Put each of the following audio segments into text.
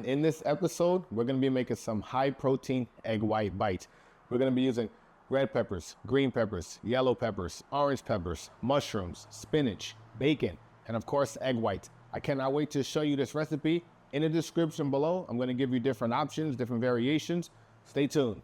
in this episode, we're gonna be making some high protein egg white bites. We're gonna be using red peppers, green peppers, yellow peppers, orange peppers, mushrooms, spinach, bacon, and of course, egg whites. I cannot wait to show you this recipe. In the description below, I'm gonna give you different options, different variations. Stay tuned.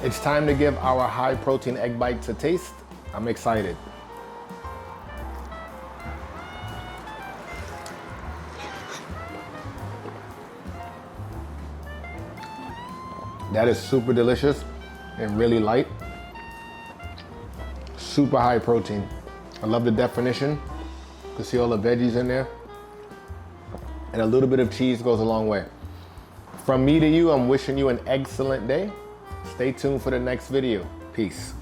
It's time to give our high protein egg bites a taste. I'm excited. That is super delicious and really light. Super high protein. I love the definition. You can see all the veggies in there. And a little bit of cheese goes a long way. From me to you, I'm wishing you an excellent day. Stay tuned for the next video. Peace.